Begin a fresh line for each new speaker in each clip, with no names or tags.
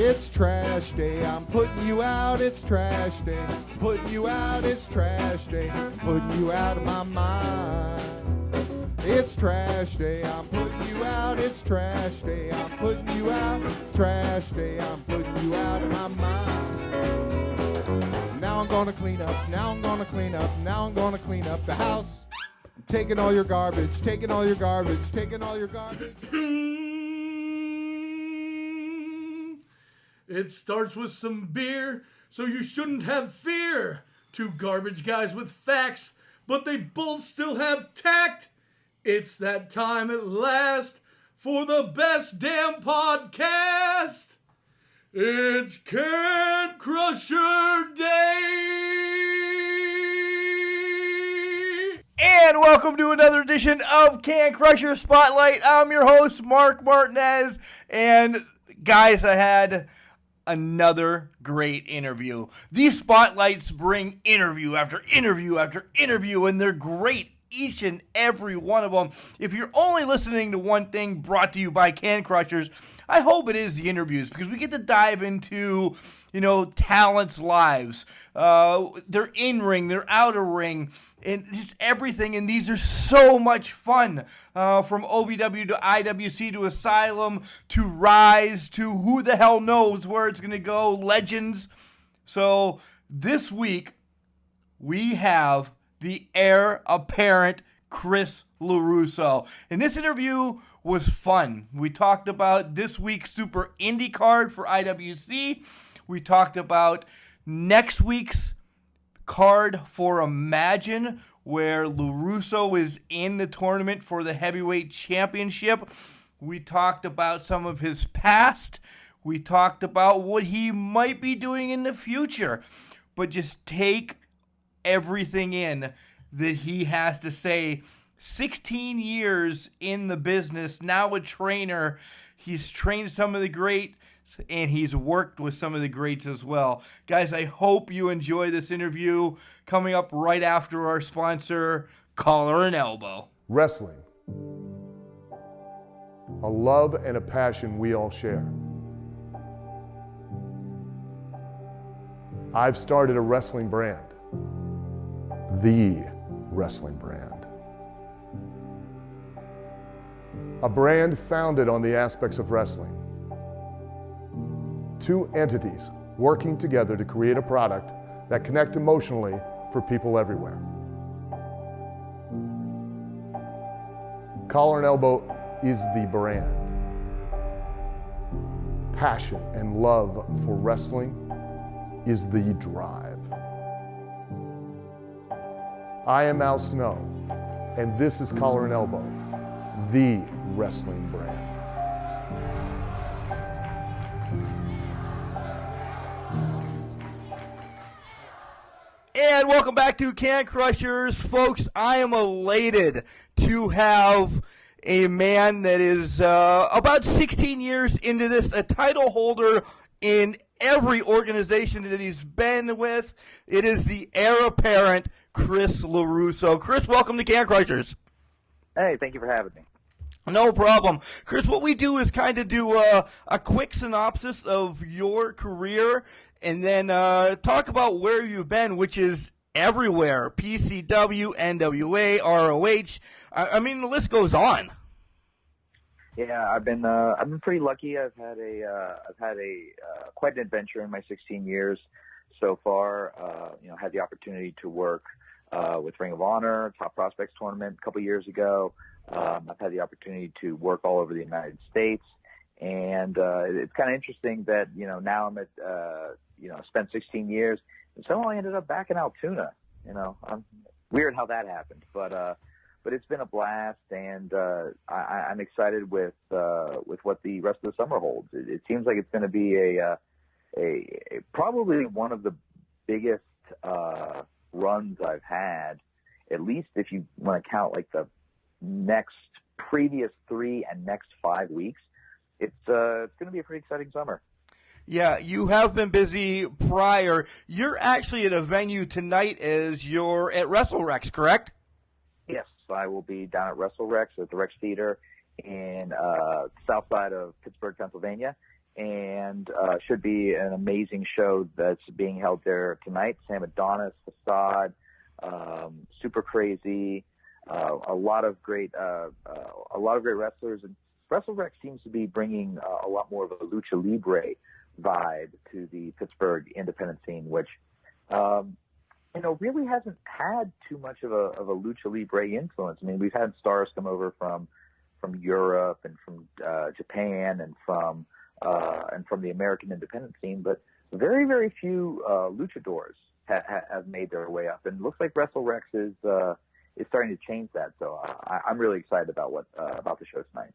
It's trash day, I'm putting you out, it's trash day. Putting you out, it's trash day. Putting you out of my mind. It's trash day, I'm putting you out, it's trash day. I'm putting you out, trash day. I'm putting you out of my mind. Now I'm gonna clean up, now I'm gonna clean up, now I'm gonna clean up the house. I'm taking all your garbage, taking all your garbage, taking all your garbage.
It starts with some beer, so you shouldn't have fear. Two garbage guys with facts, but they both still have tact. It's that time at last for the best damn podcast. It's Can Crusher Day!
And welcome to another edition of Can Crusher Spotlight. I'm your host, Mark Martinez. And guys, I had another great interview. These spotlights bring interview after interview after interview, and they're great, each and every one of them. If you're only listening to one thing brought to you by Can Crushers, I hope it is the interviews, because we get to dive into, talents' lives. They're in-ring, they're out-of-ring, and just everything, and these are so much fun. From OVW to IWC to Asylum to Rise to who the hell knows where it's going to go, Legends. So this week, we have the Heir Apparent Chris LeRusso. And this interview was fun. We talked about this week's Super Indy card for IWC. We talked about next week's card for Imagine, where LeRusso is in the tournament for the heavyweight championship. We talked about some of his past. We talked about what he might be doing in the future. But just take everything in that he has to say. 16 years in the business, now a trainer. He's trained some of the greats, and he's worked with some of the greats as well. Guys, I hope you enjoy this interview. Coming up right after our sponsor, Collar and Elbow.
Wrestling. A love and a passion we all share. I've started a wrestling brand. The wrestling brand. A brand founded on the aspects of wrestling. Two entities working together to create a product that connect emotionally for people everywhere. Collar and Elbow is the brand. Passion and love for wrestling is the drive. I am Al Snow, and this is Collar and Elbow, the wrestling brand.
And welcome back to Can Crushers. Folks, I am elated to have a man that is about 16 years into this, a title holder in every organization that he's been with. It is the Heir Apparent Chris LeRusso. Chris, welcome to Can Crushers.
Hey, thank you for having me.
No problem. Chris, what we do is kind of do a quick synopsis of your career and then talk about where you've been, which is everywhere. PCW, NWA, ROH. I mean, the list goes on.
Yeah, I've been pretty lucky. I've had quite an adventure in my 16 years so far. Had the opportunity to work with Ring of Honor, Top Prospects tournament a couple years ago. I've had the opportunity to work all over the United States, and it's kind of interesting that now I'm at spent 16 years, and somehow I ended up back in Altoona. I'm weird how that happened, but it's been a blast, and I'm excited with what the rest of the summer holds. It seems like it's going to be a probably one of the biggest runs I've had, at least if you want to count like the previous 3 and next 5 weeks. It's going to be a pretty exciting summer.
Yeah, you have been busy prior. You're actually at a venue tonight as you're at WrestleRex, correct?
Yes, I will be down at WrestleRex at the Rex Theater in south side of Pittsburgh, Pennsylvania. and should be an amazing show that's being held there tonight. Sam Adonis, Facade, Super Crazy, a lot of great wrestlers, and WrestleRec seems to be bringing a lot more of a lucha libre vibe to the Pittsburgh independent scene, which really hasn't had too much of a lucha libre influence. I mean, we've had stars come over from Europe and from Japan and from the American independent scene, but very, very few luchadors have made their way up, and it looks like WrestleRex is starting to change that. So I'm really excited about about the show tonight.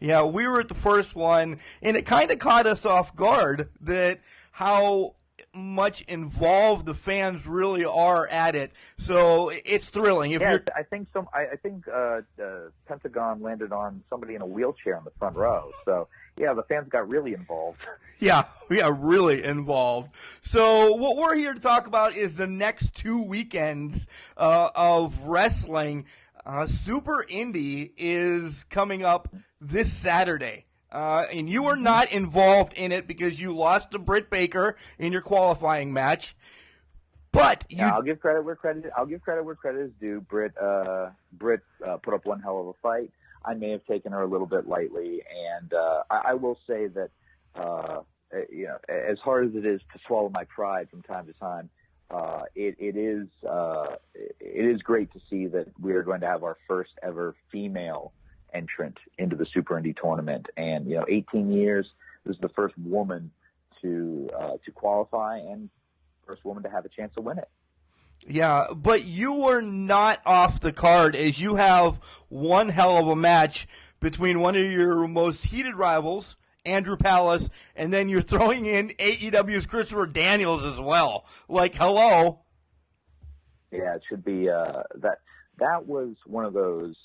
Yeah, we were at the first one, and it kind of caught us off guard that how much involved the fans really are at it. So it's thrilling.
I think Pentagon landed on somebody in a wheelchair in the front row. So yeah, the fans got really involved. Yeah,
really involved. So what we're here to talk about is the next 2 weekends of wrestling. Super Indy is coming up this Saturday. And you were not involved in it because you lost to Britt Baker in your qualifying match. But
I'll give credit where credit is due. Britt put up one hell of a fight. I may have taken her a little bit lightly, and I will say that as hard as it is to swallow my pride from time to time, it is great to see that we are going to have our first ever female entrant into the Super Indy tournament. And 18 years, this is the first woman to qualify and first woman to have a chance to win it.
Yeah, but you were not off the card, as you have one hell of a match between one of your most heated rivals, Andrew Palace, and then you're throwing in AEW's Christopher Daniels as well. Like, hello.
Yeah, it should be that was one of those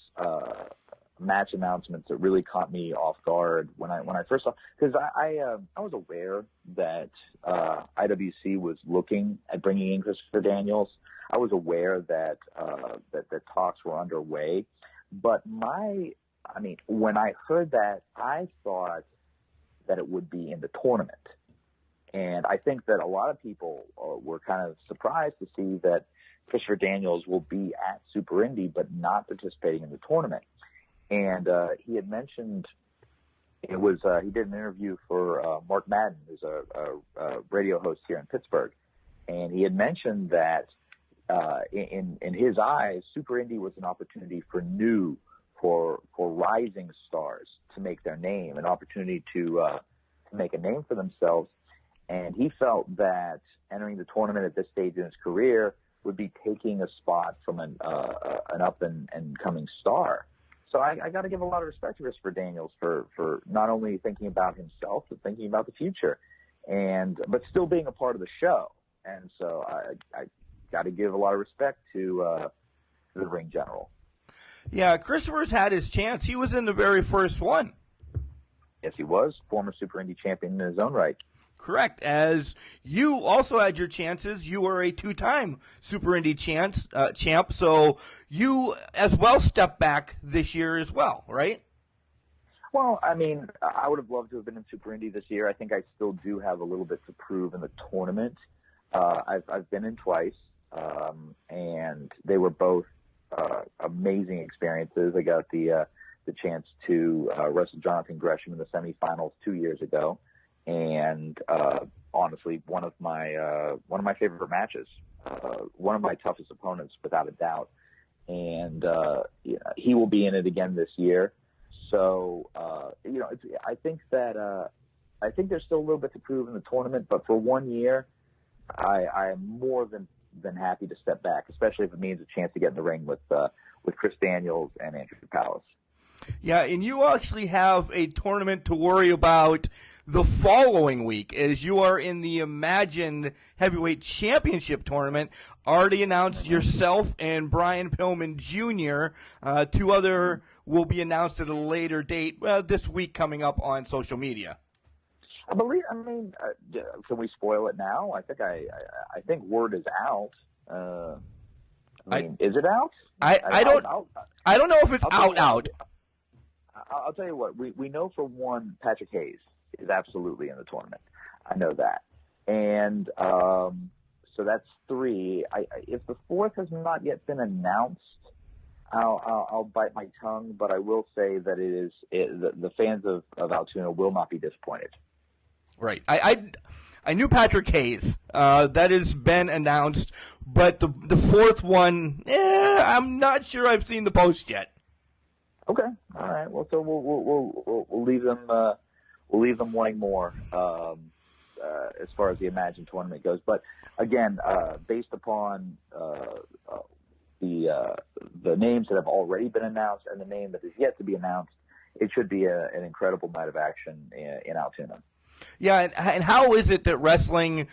match announcements that really caught me off guard when I first saw, because I was aware that IWC was looking at bringing in Christopher Daniels. I was aware that the talks were underway, but when I heard that, I thought that it would be in the tournament, and I think that a lot of people were kind of surprised to see that Christopher Daniels will be at Super Indy but not participating in the tournament. And he had mentioned he did an interview for Mark Madden, who's a radio host here in Pittsburgh, and he had mentioned that in his eyes, Super Indy was an opportunity for rising stars to make their name, an opportunity to make a name for themselves, and he felt that entering the tournament at this stage in his career would be taking a spot from an up and coming star. So I got to give a lot of respect to Christopher Daniels for not only thinking about himself, but thinking about the future, but still being a part of the show. And so I got to give a lot of respect to the ring general.
Yeah, Christopher's had his chance. He was in the very first one.
Yes, he was. Former Super Indy champion in his own right.
Correct. As you also had your chances, you were a two-time Super Indy champ, so you as well stepped back this year as well, right?
Well, I mean, I would have loved to have been in Super Indy this year. I think I still do have a little bit to prove in the tournament. I've been in twice, and they were both amazing experiences. I got the chance to wrestle Jonathan Gresham in the semifinals 2 years ago. And honestly, one of my favorite matches, one of my toughest opponents without a doubt, and he will be in it again this year. So I think there's still a little bit to prove in the tournament, but for 1 year, I am more than happy to step back, especially if it means a chance to get in the ring with Chris Daniels and Andrew Palace.
Yeah, and you actually have a tournament to worry about the following week, as you are in the Imagine Heavyweight Championship tournament. Already announced yourself and Brian Pillman Jr. Two other will be announced at a later date this week coming up on social media.
Can we spoil it now? I think word is out. Is it out?
I don't know if it's out.
I'll tell you what, we know for one, Patrick Hayes is absolutely in the tournament. I know that. And so that's 3. If the 4th has not yet been announced, I'll bite my tongue, but I will say that the fans of Altoona will not be disappointed.
Right. I knew Patrick Hayes. That has been announced, but the 4th one, I'm not sure I've seen the post yet.
Okay. All right. Well, so we'll leave them wanting more as far as the Imagine tournament goes. But again, based upon the names that have already been announced and the name that is yet to be announced, it should be an incredible night of action in Altoona.
Yeah, and how is it that wrestling,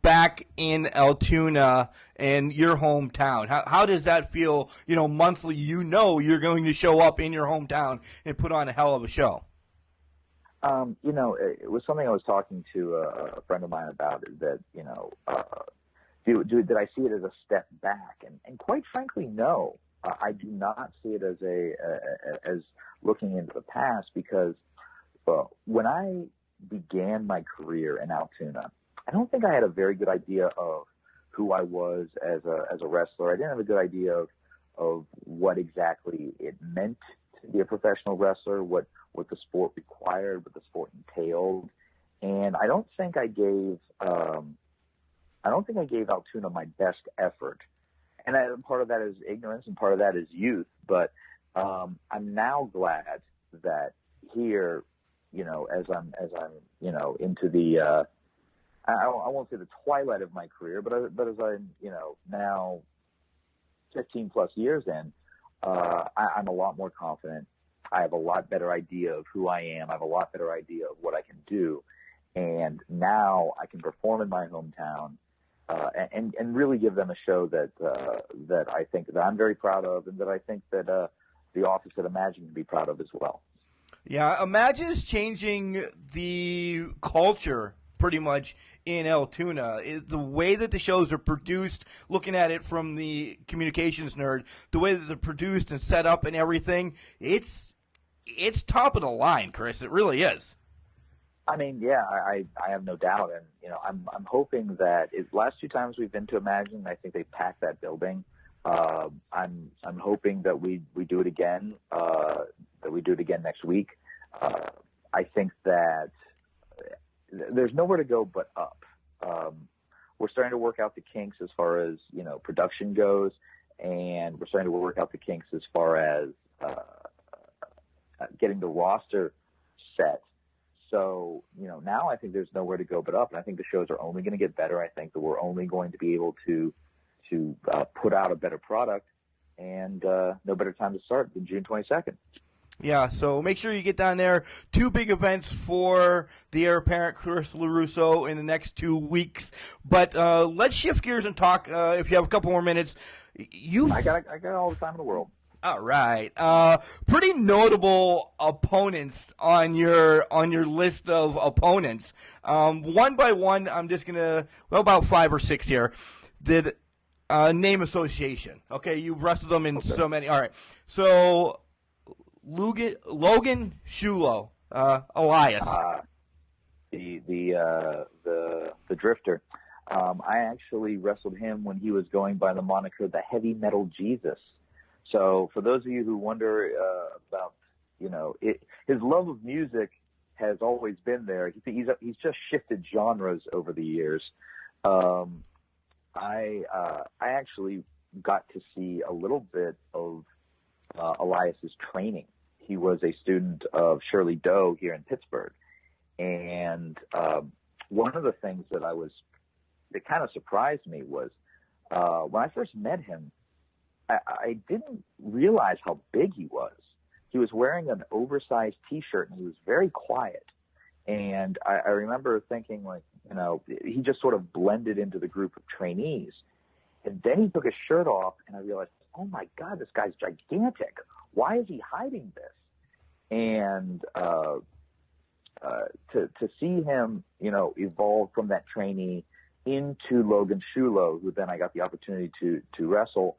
back in Altoona and your hometown, how does that feel, monthly, you're going to show up in your hometown and put on a hell of a show?
It was something I was talking to a friend of mine about, is that, did I see it as a step back? And quite frankly, no. I do not see it as looking into the past, because when I began my career in Altoona, I don't think I had a very good idea of who I was as a wrestler. I didn't have a good idea of what exactly it meant to be a professional wrestler, what the sport required, what the sport entailed, and I don't think I gave Altoona my best effort. And part of that is ignorance, and part of that is youth. But I'm now glad that here, as I'm into the I won't say the twilight of my career, but as I'm now 15 plus years in, I'm a lot more confident. I have a lot better idea of who I am. I have a lot better idea of what I can do, and now I can perform in my hometown and really give them a show that I think that I'm very proud of, and that I think that the office at Imagine can be proud of as well.
Yeah, Imagine is changing the culture pretty much in Altoona. The way that the shows are produced, looking at it from the communications nerd, the way that they're produced and set up and everything, it's top of the line, Chris. It really is.
I mean, yeah, I have no doubt, and I'm hoping that last 2 times we've been to Imagine, I think they packed that building. I'm hoping that we do it again. That we do it again next week. I think that there's nowhere to go but up. We're starting to work out the kinks as far as production goes, and we're starting to work out the kinks as far as getting the roster set. So now I think there's nowhere to go but up, and I think the shows are only going to get better. I think that we're only going to be able to put out a better product, and no better time to start than June 22nd.
Yeah, so make sure you get down there. 2 big events for the Heir Apparent, Chris LeRusso, in the next 2 weeks. But let's shift gears and talk, if you have a couple more minutes.
I got all the time in the world.
All right. Pretty notable opponents on your list of opponents. One by one, I'm just going to, about 5 or 6 here. Did name association. Okay, you've wrestled them in so many. All right. So Logan Shulo, Elias.
The Drifter. I actually wrestled him when he was going by the moniker the Heavy Metal Jesus. So for those of you who wonder about, his love of music has always been there. He's just shifted genres over the years. I actually got to see a little bit of Elias's training. He was a student of Shirley Doe here in Pittsburgh, and one of the things that kind of surprised me was when I first met him, I didn't realize how big he was. He was wearing an oversized T-shirt, and he was very quiet. And I remember thinking, he just sort of blended into the group of trainees. And then he took his shirt off, and I realized, oh my God, this guy's gigantic. Why is he hiding this? And to see him, evolve from that trainee into Logan Shulo, who then I got the opportunity to wrestle,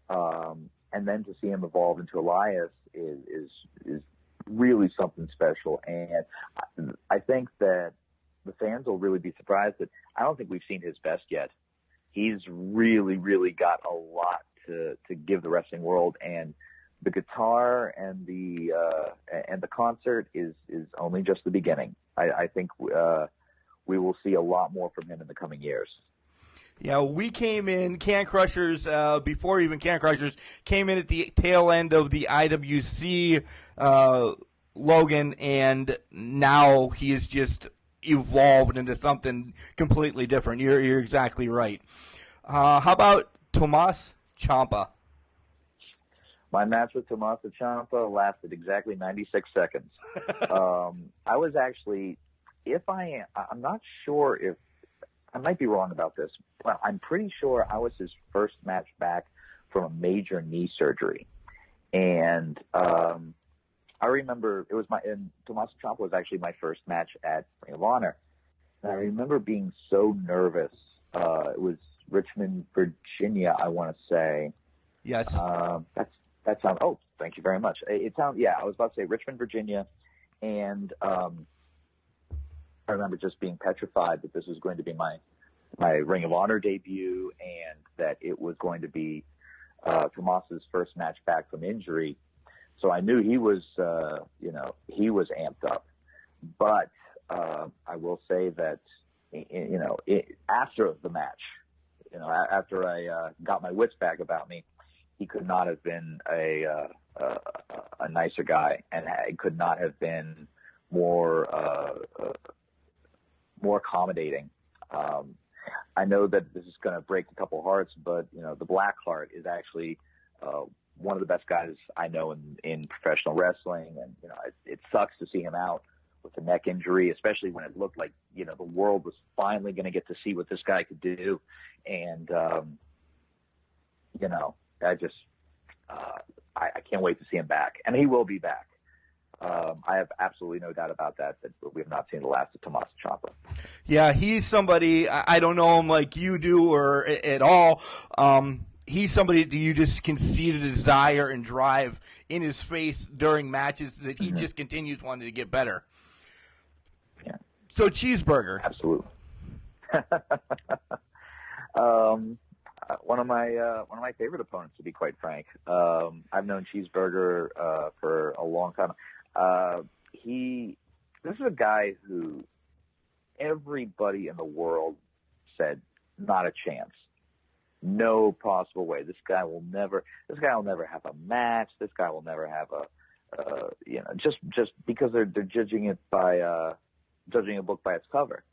and then to see him evolve into Elias is really something special. And I think that the fans will really be surprised that I don't think we've seen his best yet. He's really, really got a lot to give the wrestling world, and the guitar and the concert is only just the beginning. I think we will see a lot more from him in the coming years.
Yeah, we came in, Can Crushers, before even Can Crushers, came in at the tail end of the IWC Logan, and now he has just evolved into something completely different. You're exactly right. How about Tommaso Ciampa?
My match with Tommaso Ciampa lasted exactly 96 seconds. I was actually, I'm not sure if, I might be wrong about this, but I'm pretty sure I was his first match back from a major knee surgery. And I remember and Tommaso Ciampa was actually my first match at Ring of Honor. And I remember being so nervous. It was Richmond, Virginia, I want to say.
Yes.
That sounds, oh, thank you very much. It sounds, yeah, I was about to say Richmond, Virginia. And I remember just being petrified that this was going to be my Ring of Honor debut, and that it was going to be Tommaso's first match back from injury. So I knew he was, he was amped up. But I will say that, after the match, after I got my wits back about me, he could not have been a nicer guy, and he could not have been more accommodating. I know that this is going to break a couple hearts, but the Black Heart is actually one of the best guys I know in professional wrestling, and it sucks to see him out with a neck injury, especially when it looked like the world was finally going to get to see what this guy could do, and I just I can't wait to see him back, and he will be back. I have absolutely no doubt about that we have not seen the last of Tommaso Ciampa.
Yeah, he's somebody, I don't know him like you do or at all. He's somebody that you just can see the desire and drive in his face during matches that he just continues wanting to get better.
Yeah.
So Cheeseburger.
Absolutely. One of my favorite opponents, to be quite frank. I've known Cheeseburger for a long time. This is a guy who everybody in the world said not a chance, no possible way. This guy will never have a match. This guy will never have just because they're judging a book by its cover.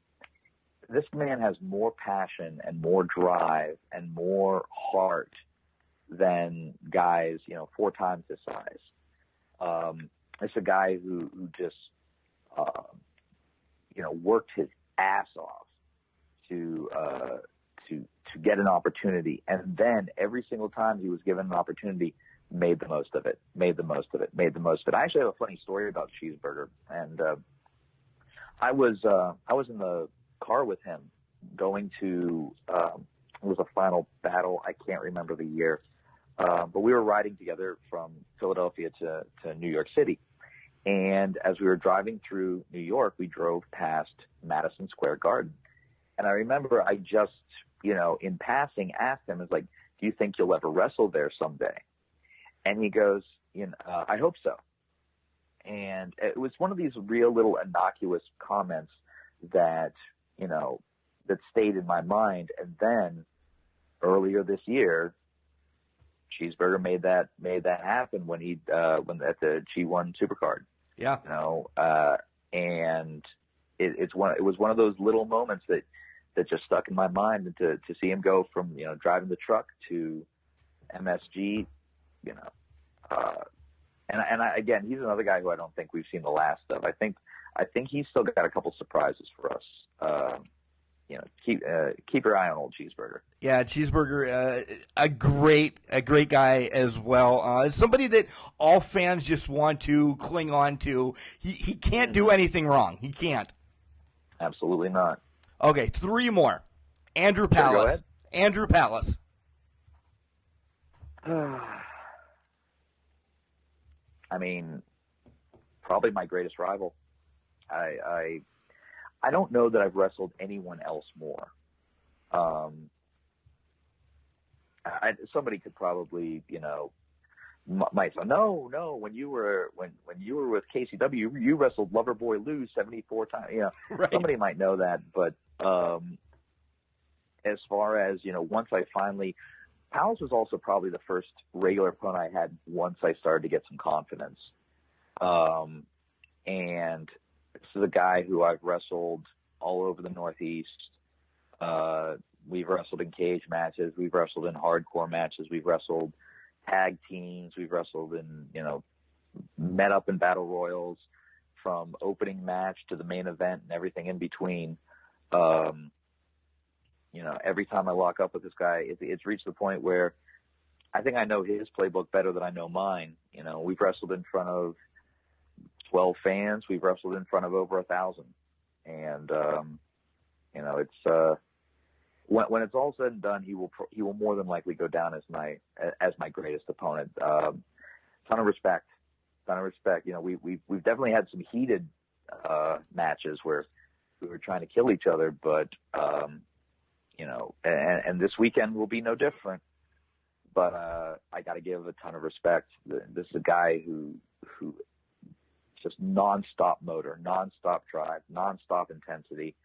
This man has more passion and more drive and more heart than guys, 4 times his size. It's a guy who just, worked his ass off to get an opportunity. And then every single time he was given an opportunity, made the most of it. I actually have a funny story about Cheeseburger. And I was in the car with him going to it was a final battle. I can't remember the year, but we were riding together from Philadelphia to New York City, and as we were driving through New York, we drove past Madison Square Garden, and I remember I just in passing asked him, "Is like, do you think you'll ever wrestle there someday?" And he goes, "I hope so." And it was one of these real little innocuous comments that that stayed in my mind. And then earlier this year, Cheeseburger made that happen when at the G1 Supercard.
Yeah.
And it was one of those little moments that just stuck in my mind, and to see him go from driving the truck to MSG, and again, he's another guy who I don't think we've seen the last of. I think he's still got a couple surprises for us. Keep your eye on old Cheeseburger.
Yeah, Cheeseburger, a great guy as well. Somebody that all fans just want to cling on to. He can't do anything wrong. He can't.
Absolutely not.
Okay, 3 more. Andrew
Sure, go
Palace.
ahead.
Andrew Palace.
I mean, probably my greatest rival. I don't know that I've wrestled anyone else more. Somebody could probably, might say, no. When you were with KCW, you wrestled Loverboy Lou 74 times.
Right.
Somebody might know that, but as far as once I finally, Palace was also probably the first regular opponent I had once I started to get some confidence. And this is a guy who I've wrestled all over the Northeast. We've wrestled in cage matches. We've wrestled in hardcore matches. We've wrestled tag teams. We've wrestled in, met up in battle royals, from opening match to the main event and everything in between. Every time I lock up with this guy, it's reached the point where I think I know his playbook better than I know mine. We've wrestled in front of 12 fans. We've wrestled in front of over 1,000. And, it's, when it's all said and done, he will more than likely go down as my greatest opponent. Ton of respect. We've definitely had some heated, matches where we were trying to kill each other, but, and this weekend will be no different. But I got to give a ton of respect. This is a guy who just nonstop motor, nonstop drive, nonstop intensity.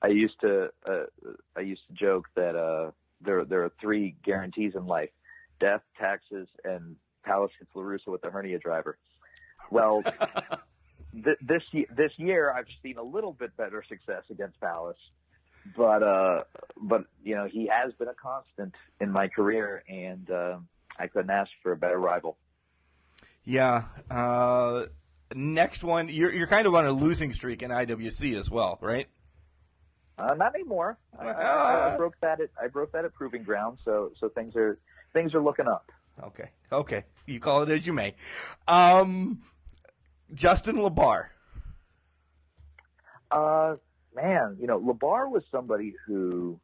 I used to joke that there are 3 guarantees in life: death, taxes, and Palace hits LeRusso with the hernia driver. Well. This year, I've seen a little bit better success against Palace, but he has been a constant in my career, and I couldn't ask for a better rival.
Yeah. Next one, you're kind of on a losing streak in IWC as well, right?
Not anymore. I broke that at Proving Ground, so things are looking up.
Okay. You call it as you may. Justin LaBar.
Man, LaBar was somebody who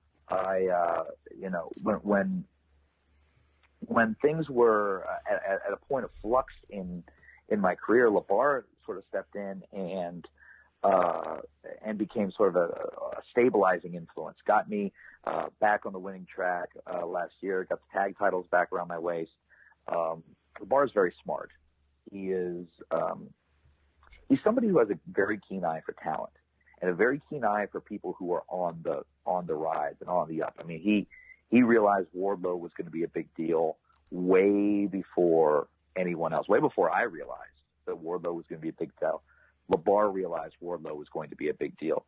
when things were at a point of flux in my career, LaBar sort of stepped in and became sort of a stabilizing influence. Got me back on the winning track last year. Got the tag titles back around my waist. LaBar is very smart. He's somebody who has a very keen eye for talent and a very keen eye for people who are on the rise and on the up. I mean, he realized Wardlow was going to be a big deal way before anyone else, way before I realized that Wardlow was going to be a big deal. LaBar realized Wardlow was going to be a big deal.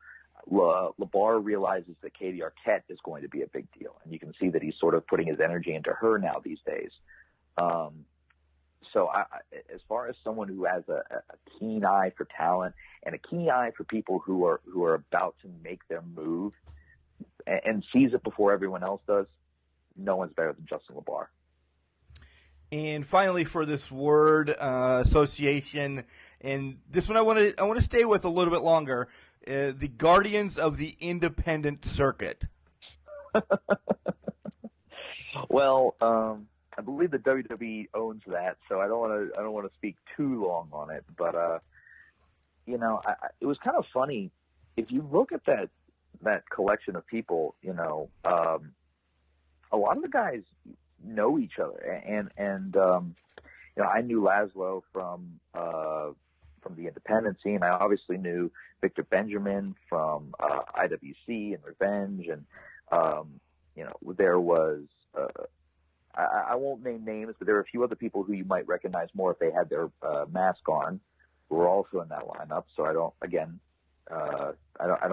LaBar realizes that Katie Arquette is going to be a big deal, and you can see that he's sort of putting his energy into her now these days. So as far as someone who has a keen eye for talent and a keen eye for people who are about to make their move and sees it before everyone else does, no one's better than Justin LaBar.
And finally, for this word association, and this one I want to stay with a little bit longer, the Guardians of the Independent Circuit.
Well, I believe the WWE owns that, so I don't want to speak too long on it. But it was kind of funny if you look at that collection of people. A lot of the guys know each other, and I knew Laszlo from the independent scene. I obviously knew Victor Benjamin from IWC and Revenge, and there was. I won't name names, but there are a few other people who you might recognize more if they had their mask on, who were also in that lineup. So I don't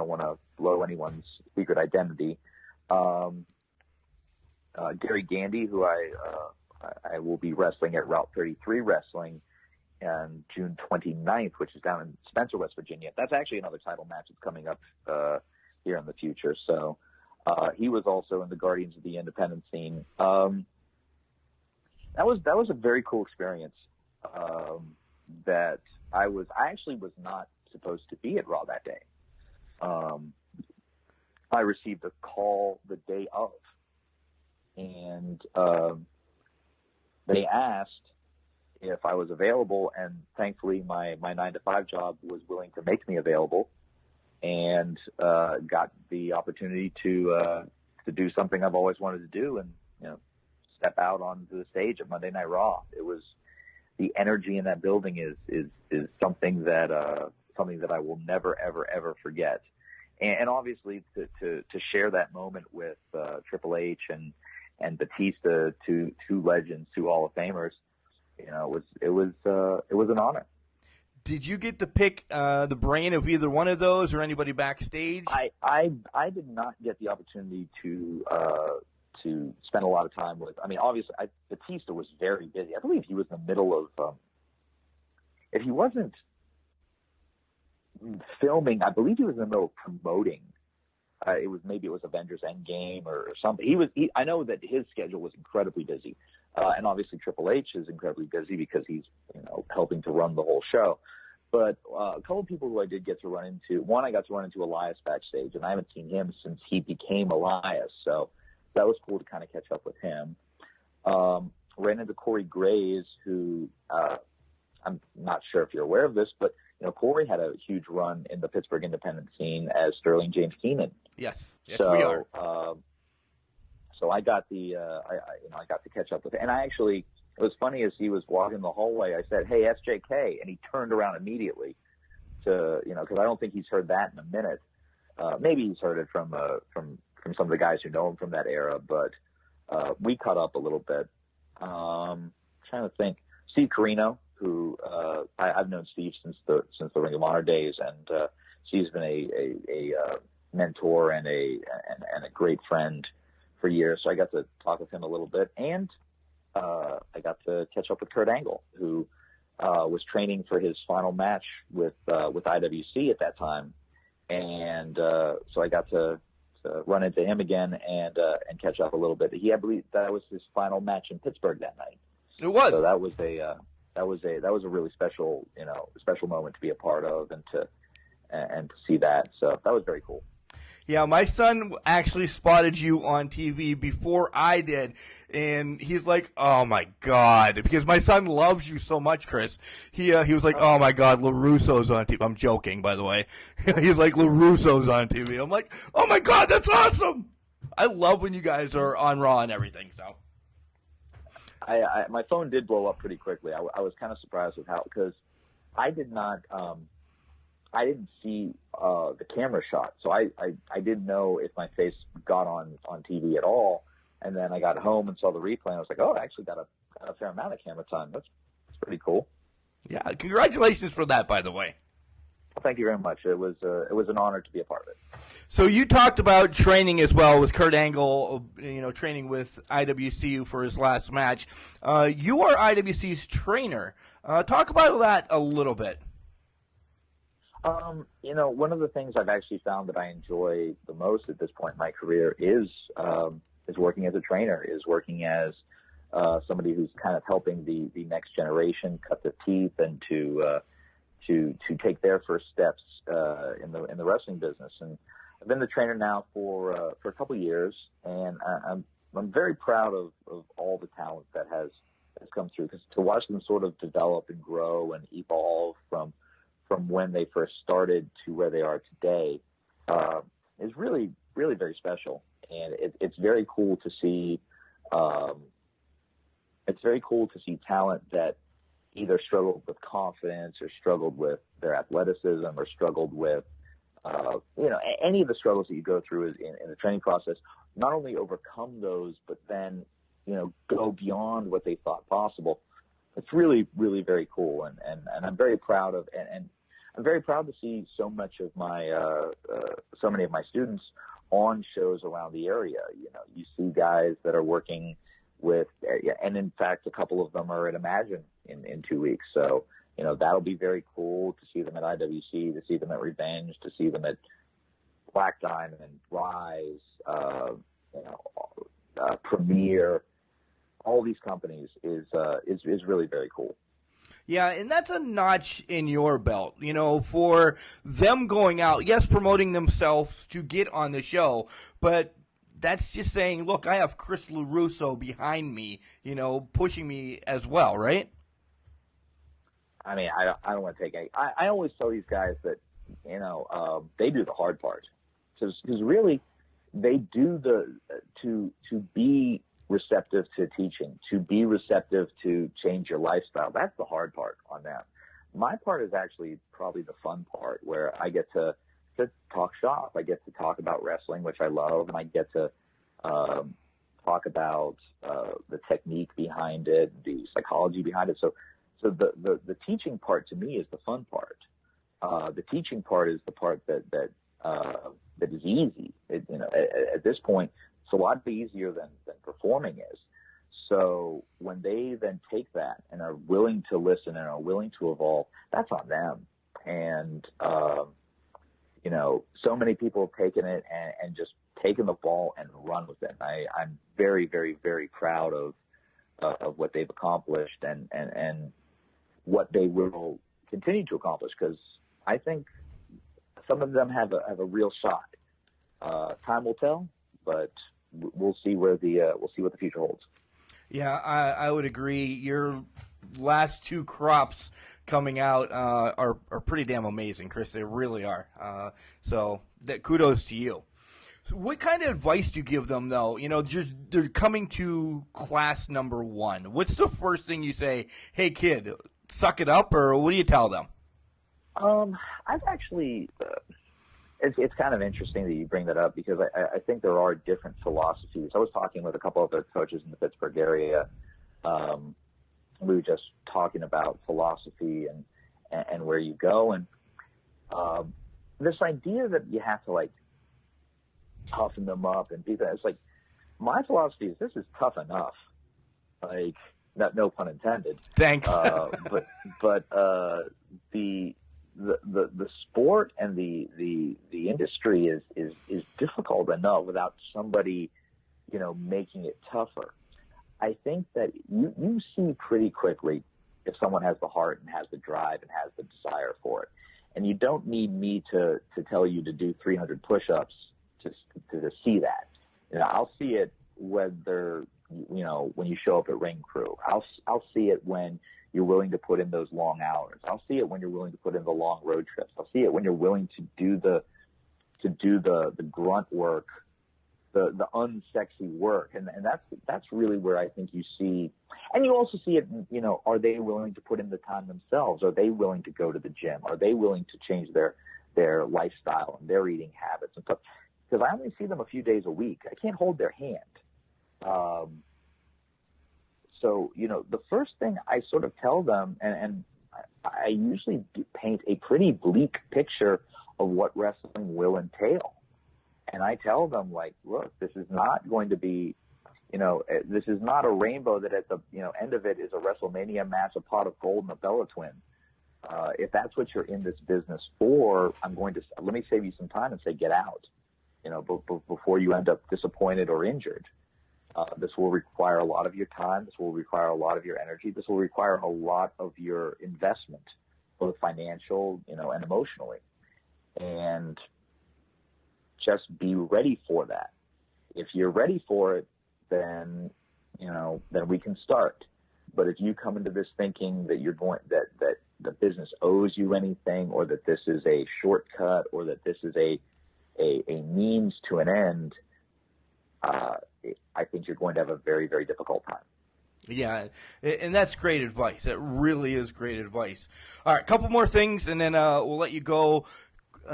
want to blow anyone's secret identity. Gary Gandy, who I will be wrestling at Route 33 Wrestling on June 29th, which is down in Spencer, West Virginia. That's actually another title match that's coming up here in the future. So he was also in the Guardians of the Independent scene. That was a very cool experience. That I actually was not supposed to be at Raw that day. I received a call the day of, and they asked if I was available, and thankfully my 9-to-5 job was willing to make me available, and got the opportunity to do something I've always wanted to do, and step out onto the stage at Monday Night Raw. It was the energy in that building is something that I will never ever forget, and obviously to share that moment with Triple H and Batista, two legends, two Hall of Famers, it was an honor.
Did you get to pick the brain of either one of those or anybody backstage?
I did not get the opportunity to spend a lot of time with. I mean, obviously, Batista was very busy. I believe he was in the middle of. If he wasn't filming, I believe he was in the middle of promoting. Maybe it was Avengers Endgame or something. I know that his schedule was incredibly busy, and obviously Triple H is incredibly busy because he's helping to run the whole show. But a couple of people who I did get to run into. One, I got to run into Elias backstage, and I haven't seen him since he became Elias, so that was cool to kind of catch up with him. Ran into Corey Graves, who I'm not sure if you're aware of this, but Corey had a huge run in the Pittsburgh independent scene as Sterling James Keenan.
Yes, we are.
So I got I got to catch up with him, and it was funny as he was walking the hallway. I said, "Hey, SJK," and he turned around immediately because I don't think he's heard that in a minute. Maybe he's heard it from some of the guys who know him from that era, but we caught up a little bit. Trying to think, Steve Carino, who I've known Steve since the Ring of Honor days, and Steve's been a mentor and a great friend for years. So I got to talk with him a little bit, and I got to catch up with Kurt Angle, who was training for his final match with IWC at that time, and so I got to run into him again and catch up a little bit. I believe that was his final match in Pittsburgh that night.
It was.
So that was a really special moment to be a part of and to see that. So that was very cool.
Yeah, my son actually spotted you on TV before I did, and he's like, "Oh my God," because my son loves you so much, Chris. He was like, "Oh my God, LeRusso's on TV." I'm joking, by the way. He's like, "LeRusso's on TV." I'm like, "Oh my God, that's awesome!" I love when you guys are on Raw and everything. So,
my phone did blow up pretty quickly. I was kind of surprised with how, because I didn't see the camera shot, so I didn't know if my face got on TV at all. And then I got home and saw the replay, and I was like, "Oh, I actually got a fair amount of camera time. That's pretty cool."
Yeah, congratulations for that, by the way.
Well, thank you very much. It was an honor to be a part of it.
So you talked about training as well with Kurt Angle, training with IWC for his last match. You are IWC's trainer. Talk about that a little bit.
One of the things I've actually found that I enjoy the most at this point in my career is working as a trainer, is working as somebody who's kind of helping the next generation cut their teeth and to take their first steps in the wrestling business. And I've been the trainer now for a couple of years, and I'm very proud of all the talent that has come through, because to watch them sort of develop and grow and evolve from when they first started to where they are today is really, really very special. And it's very cool to see. It's very cool to see talent that either struggled with confidence or struggled with their athleticism or struggled with, any of the struggles that you go through in the training process, not only overcome those, but then, go beyond what they thought possible. It's really, really very cool. And I'm very proud of, and I'm very proud to see so many of my students on shows around the area. You see guys that are working with, and in fact, a couple of them are at Imagine in 2 weeks. So, that'll be very cool to see them at IWC, to see them at Revenge, to see them at Black Diamond, Rise, Premiere. All these companies is really very cool.
Yeah, and that's a notch in your belt, for them going out, yes, promoting themselves to get on the show, but that's just saying, look, I have Chris LeRusso behind me, pushing me as well, right?
I mean, I don't want to take any. I always tell these guys that, they do the hard part, because really they do to be receptive to teaching, to be receptive to change your lifestyle. That's the hard part on them. My part is actually probably the fun part, where I get to talk shop. I get to talk about wrestling, which I love, and I get to talk about the technique behind it, the psychology behind it. So the teaching part to me is the fun part. The teaching part is the part that is easy. At this point, it's a lot easier than performing is. So when they then take that and are willing to listen and are willing to evolve, that's on them. And so many people have taken it and just taken the ball and run with it. I'm very, very, very proud of what they've accomplished and what they will continue to accomplish, because I think some of them have a real shot. Time will tell, but we'll see what the future holds.
Yeah, I would agree. Your last two crops coming out are pretty damn amazing, Chris. They really are. So kudos to you. So what kind of advice do you give them, though? Just they're coming to class number 1. What's the first thing you say? Hey, kid, suck it up, or what do you tell them?
I've actually. It's kind of interesting that you bring that up, because I think there are different philosophies. I was talking with a couple of other coaches in the Pittsburgh area. We were just talking about philosophy and where you go. And this idea that you have to, like, toughen them up and be that. It's like, my philosophy is this is tough enough. Like, no pun intended.
Thanks.
But the sport and the industry is difficult enough without somebody, making it tougher. I think that you see pretty quickly if someone has the heart and has the drive and has the desire for it. And you don't need me to tell you to do 300 push-ups to see that. I'll see it whether, when you show up at Ring Crew. I'll see it when you're willing to put in those long hours. I'll see it when you're willing to put in the long road trips. I'll see it when you're willing to do the grunt work, the unsexy work. And that's really where I think you see, and you also see it, are they willing to put in the time themselves? Are they willing to go to the gym? Are they willing to change their lifestyle and their eating habits and stuff? Because I only see them a few days a week. I can't hold their hand. So, the first thing I sort of tell them, and I usually paint a pretty bleak picture of what wrestling will entail. And I tell them, like, look, this is not going to be, this is not a rainbow that at the end of it is a WrestleMania match, a pot of gold, and a Bella twin. If that's what you're in this business for, let me save you some time and say, get out, before you end up disappointed or injured. This will require a lot of your time. This will require a lot of your energy. This will require a lot of your investment, both financial, and emotionally. And just be ready for that. If you're ready for it, then we can start. But if you come into this thinking that that the business owes you anything, or that this is a shortcut, or that this is a means to an end, I think you're going to have a very, very difficult time.
Yeah, and that's great advice. That really is great advice. All right, a couple more things, and then we'll let you go.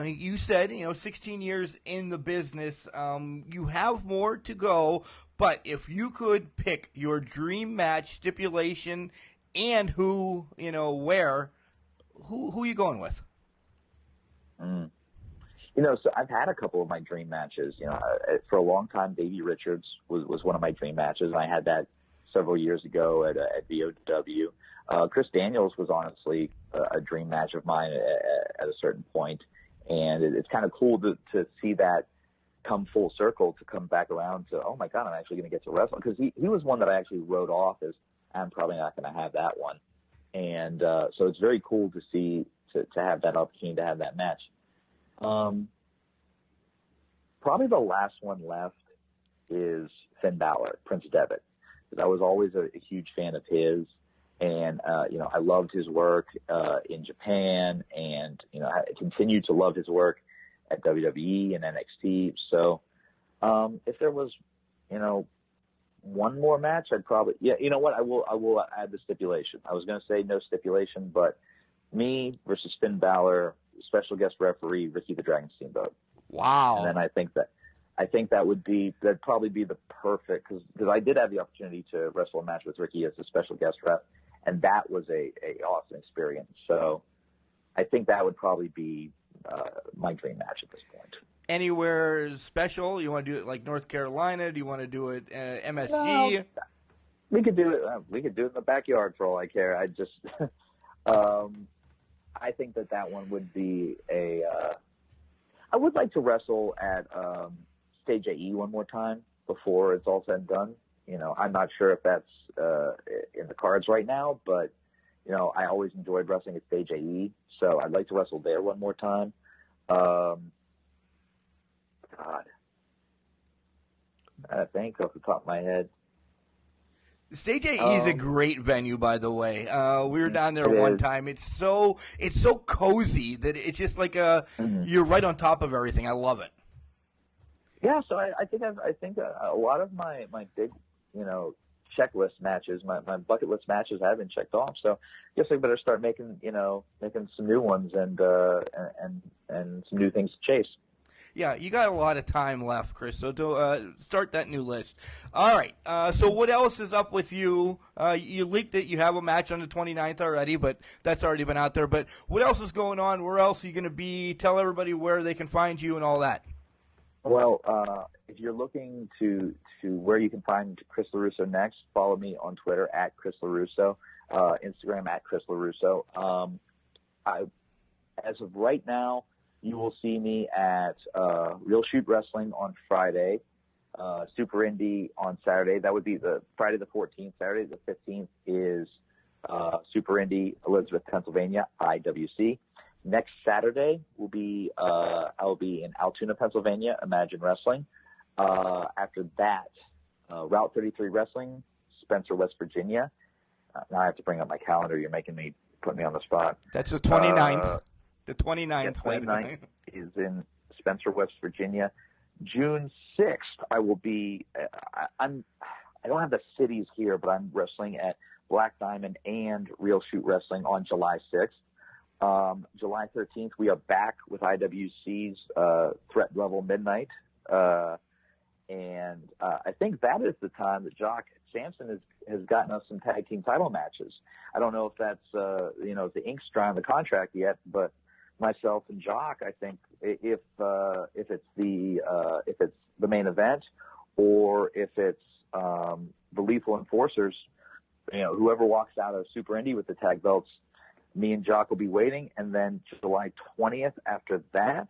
You said, 16 years in the business. You have more to go, but if you could pick your dream match, stipulation, and who, where, who are you going with?
So I've had a couple of my dream matches. For a long time, Davey Richards was one of my dream matches. I had that several years ago at VOW. Chris Daniels was honestly a dream match of mine at a certain point. And it's kind of cool to see that come full circle, to come back around to, oh my God, I'm actually going to get to wrestle. Because he was one that I actually wrote off as, I'm probably not going to have that one. And so it's very cool to see, to have that opportunity to have that match. Probably the last one left is Finn Balor, Prince Devitt, because I was always a huge fan of his, And, I loved his work in Japan, and, I continued to love his work at WWE and NXT. So if there was, one more match, I'd probably, you know what, I will add the stipulation. I was going to say no stipulation, but me versus Finn Balor, special guest referee, Ricky the Dragon Steamboat.
Wow.
And then I think that'd probably be the perfect, because I did have the opportunity to wrestle a match with Ricky as a special guest rep, and that was a awesome experience. So I think that would probably be my dream match at this point.
Anywhere special? You want to do it like North Carolina? Do you want to do it MSG?
No, we could do it. We could do it in the backyard for all I care. I just, I think that one would be I would like to wrestle at Stage AE one more time before it's all said and done. I'm not sure if that's in the cards right now, but I always enjoyed wrestling at Stage AE, so I'd like to wrestle there one more time. God, I think off the top of my head.
Stage AE is a great venue, by the way. We were down there one time. It's so cozy that it's just like you're right on top of everything. I love it.
Yeah, so I think a lot of my big checklist matches, my bucket list matches have been checked off. So I guess I better start making some new ones and some new things to chase.
Yeah, you got a lot of time left, Chris, so start that new list. All right, so what else is up with you? You leaked that you have a match on the 29th already, but that's already been out there. But what else is going on? Where else are you going to be? Tell everybody where they can find you and all that.
Well, if you're looking to where you can find Chris LeRusso next, follow me on Twitter at Chris LeRusso, Instagram at Chris LeRusso. As of right now, you will see me at Real Shoot Wrestling on Friday, Super Indy on Saturday. That would be the Friday the 14th. Saturday the 15th is Super Indy, Elizabeth, Pennsylvania, IWC. Next Saturday will be I'll be in Altoona, Pennsylvania, Imagine Wrestling. After that, Route 33 Wrestling, Spencer, West Virginia. Now I have to bring up my calendar. You're putting me on the spot.
That's the 29th. The 29th.
The 29th is in Spencer, West Virginia. June 6th, I will be. I don't have the cities here, but I'm wrestling at Black Diamond and Real Shoot Wrestling on July 6th. July 13th, we are back with IWC's Threat Level Midnight. And I think that is the time that Jock Sampson has gotten us some tag team title matches. I don't know if that's, the ink's dry on the contract yet, but myself and Jock, I think if it's the main event or if it's the Lethal Enforcers, whoever walks out of Super Indy with the tag belts, me and Jock will be waiting. And then July 20th after that,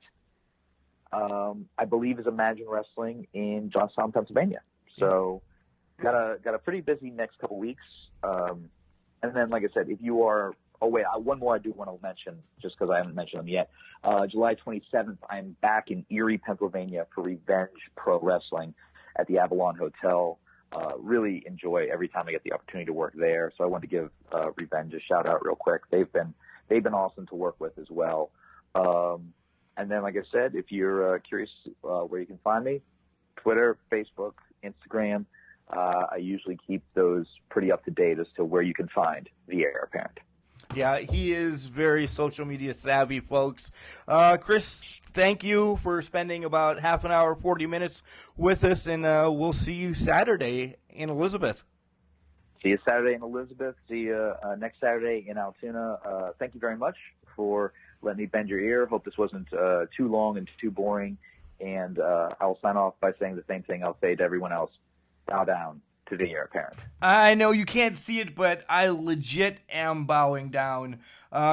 I believe is Imagine Wrestling in Johnstown, Pennsylvania. So got a pretty busy next couple weeks. And then, like I said, if you are, one more I do want to mention just because I haven't mentioned them yet. July 27th, I'm back in Erie, Pennsylvania for Revenge Pro Wrestling at the Avalon Hotel. Really enjoy every time I get the opportunity to work there. So I want to give Revenge a shout out real quick. They've been awesome to work with as well. And then, like I said, if you're curious where you can find me, Twitter, Facebook, Instagram, I usually keep those pretty up to date as to where you can find the Heir Apparent.
Yeah, he is very social media savvy, folks. Chris, thank you for spending about half an hour, 40 minutes with us, and we'll see you Saturday in Elizabeth.
See you Saturday in Elizabeth. See you next Saturday in Altoona. Thank you very much for letting me bend your ear. Hope this wasn't too long and too boring. And I will sign off by saying the same thing I'll say to everyone else. Bow down to the Heir Apparent.
I know you can't see it, but I legit am bowing down.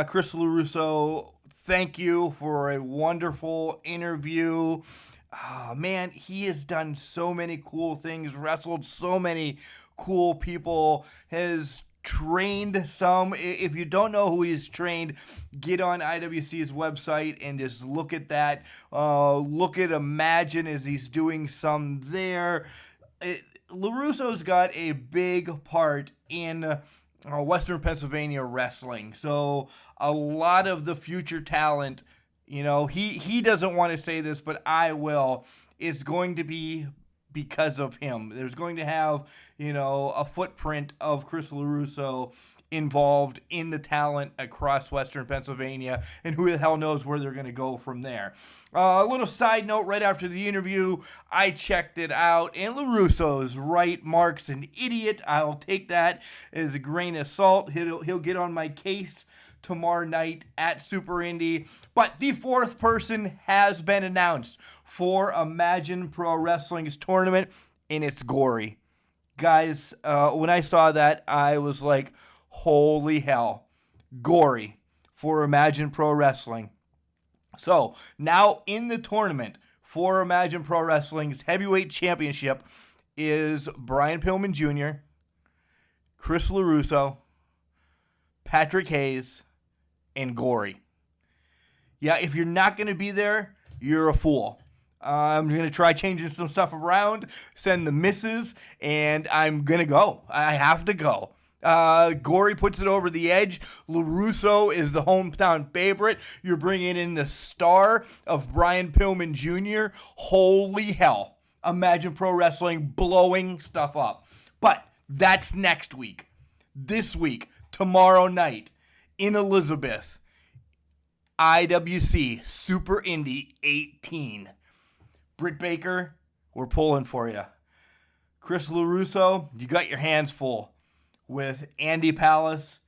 Chris LeRusso, thank you for a wonderful interview. Oh, man, he has done so many cool things, wrestled so many cool people, has trained some. If you don't know who he's trained, get on IWC's website and just look at that. Look at Imagine as he's doing some there. LeRusso's got a big part in Western Pennsylvania wrestling. So a lot of the future talent, he doesn't want to say this, but I will, is going to be because of him. There's going to have, a footprint of Chris LeRusso involved in the talent across Western Pennsylvania, and who the hell knows where they're going to go from there. A little side note, right after the interview, I checked it out, and LeRusso is right. Mark's an idiot. I'll take that as a grain of salt. He'll get on my case tomorrow night at Super Indy. But the fourth person has been announced for Imagine Pro Wrestling's tournament, and it's Gory. Guys, when I saw that, I was like, holy hell. Gory for Imagine Pro Wrestling. So, now in the tournament for Imagine Pro Wrestling's Heavyweight Championship is Brian Pillman Jr., Chris LeRusso, Patrick Hayes, and Gory. Yeah, if you're not going to be there, you're a fool. I'm going to try changing some stuff around, send the misses, and I'm going to go. I have to go. Gory puts it over the edge. LeRusso is the hometown favorite. You're bringing in the star of Brian Pillman Jr. Holy hell. Imagine Pro Wrestling blowing stuff up. But that's next week. This week, tomorrow night, in Elizabeth, IWC Super Indy 18. Britt Baker, we're pulling for you. Chris LeRusso, you got your hands full with Andy Palace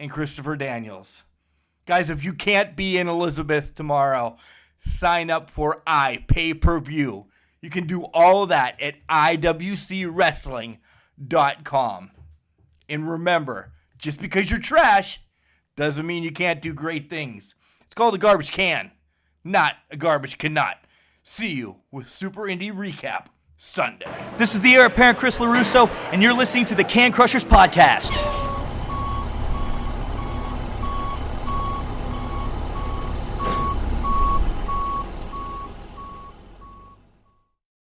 and Christopher Daniels. Guys, if you can't be in Elizabeth tomorrow, sign up for iPay-per-view. You can do all of that at iwcwrestling.com. And remember, just because you're trash doesn't mean you can't do great things. It's called a garbage can, not a garbage cannot. See you with Super Indy Recap Sunday.
This is the Heir Apparent Chris LeRusso, and you're listening to the Can Crushers Podcast.